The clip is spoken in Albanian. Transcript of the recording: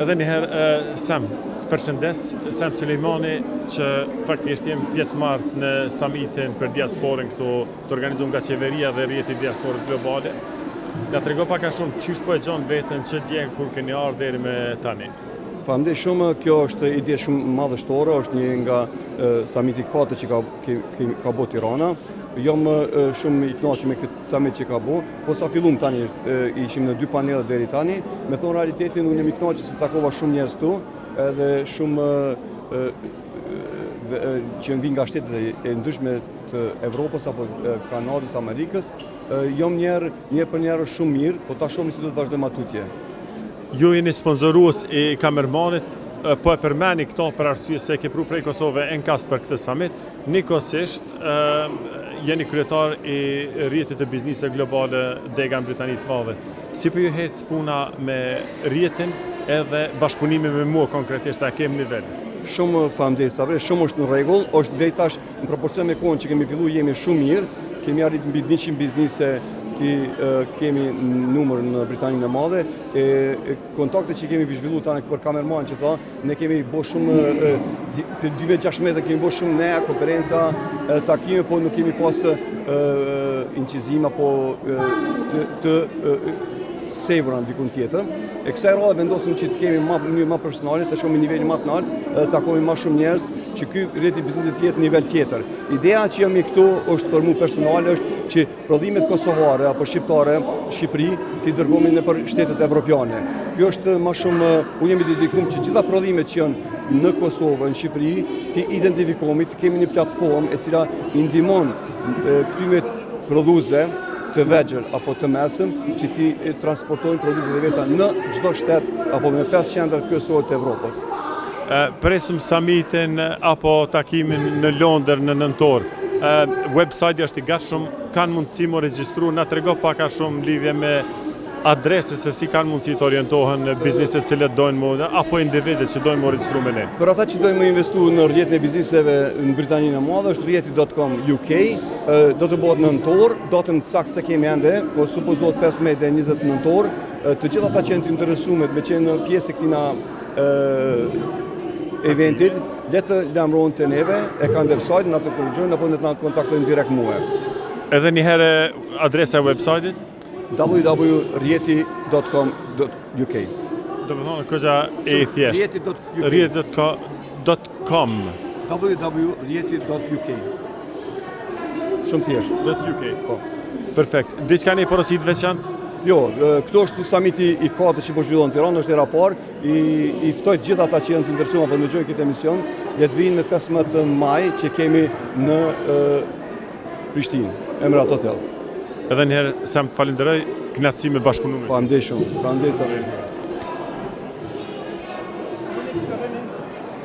Edhe njëherë Sam, të përshëndes, Sam Sulejmani, që faktikisht jem pjesëmarrës në summitin për diasporën këtu të organizuar nga qeveria dhe rrjeti i diasporës globale. Na trego pak a shumë çish po e gjon veten që dje kur keni ardhur deri me tani. Faleminderit shumë, kjo është ide shumë madhështore, është një nga summiti 4 që ka bërë Tirana. Jam shumë i kënaqur me këtë summit që ka bërë, po sa fillum tani ishim në 2 panele deri tani. Me thon realitetin unë jam i kënaqur se takova shumë njerëz këtu, edhe shumë që vinë nga shtetet e ndryshme të Evropës apo Kanadës, Amerikës. Jam një për njerë shumë mirë, po ta shohim si do të vazhdojmë atutje. Ju jeni sponsorues i kamermanit, po e përmeni këto për arsye se ke pru prej Kosovë enkas për këtë summit, nikosisht jeni kryetar i rrjetit të bizniseve globale Dega në Britani të Madhe. Si po ju hec puna me rrjetin edhe bashkëpunimi me mua konkretisht, a kem nivel? Shumë faleminderit Sabri, shumë është në rregull, është deri tash në proporcion me kohën që kemi filluar jemi shumë mirë, kemi arritur mbi 100 biznise kemi numër në Britaninë e Madhe, kontaktet që kemi zhvilluar tani për kamerman që tha, ne kemi bërë shumë për 2016 kemi bërë shumë nea konferenca, takime, po nuk kemi pas incizim apo të sevra në dikun tjetër. E kësaj radhe vendosëm që të kemi mënyrë më personale, të shohim nivelin më të lartë, takohemi më shumë njerëz që ky rrjeti biznesit të jetë nivel tjetër. Ideja që jam këtu është për mua personale është që prodhimet kosovare apo shqiptare në Shqipëri t'i dërgojmë nëpër shtetet evropiane. Kjo është më shumë unë jam i dedikuar që gjitha prodhimet që janë në Kosovë, në Shqipëri, t'i identifikojmë, të kemi një platformë e cila i ndihmon këtyre prodhuesve të vegjël apo të mesëm që ti transportojnë produktet e veta në çdo shtet apo në 5 qendra kryesore të Evropës. Presim summitin apo takimin në Londër në nëntor. Website është i gatshëm, kanë mundësi më regjistru, na trego pak a shumë lidhje me adresës se si kanë mundësi të orientohen bizneset cilët dojnë më, apo individet që dojnë më regjistru me ne. Për ata që dojnë më investu në rrjetin e bizniseve në Britaninë e Madhe është rrjeti.com UK, do të bëhet në nëntor, datën saktë se kemi ende, po supozohet 15 dhe 20 nëntor. Të gjithë ata që janë të interesuar me qenë pjesë e këtij eventit, le të lajmërohen te neve, e kanë website, na të korrigjojnë apo na kontaktojnë direkt mua. Edhe një herë adresa e website-it? www.rjeti.com.uk. Do të thonë këgja e thjeshtë. Rjeti.com. www.rjeti.uk. Shumë thjeshtë. .uk. Po. Perfekt. Diçka një porosit veçantë? Jo, këto është summiti i 4 që po zhvillon në Tiranë, është era parë, i ftoj gjithë ata që janë të interesuar apo ndëgjojnë këtë emision, le të vinë me 15 maj që kemi në Prishtinë, Emirates Hotel. Edhe një herë Sam falenderoj, kënaqësi me bashkëpunimin. Faleminderit shumë. Faleminderit.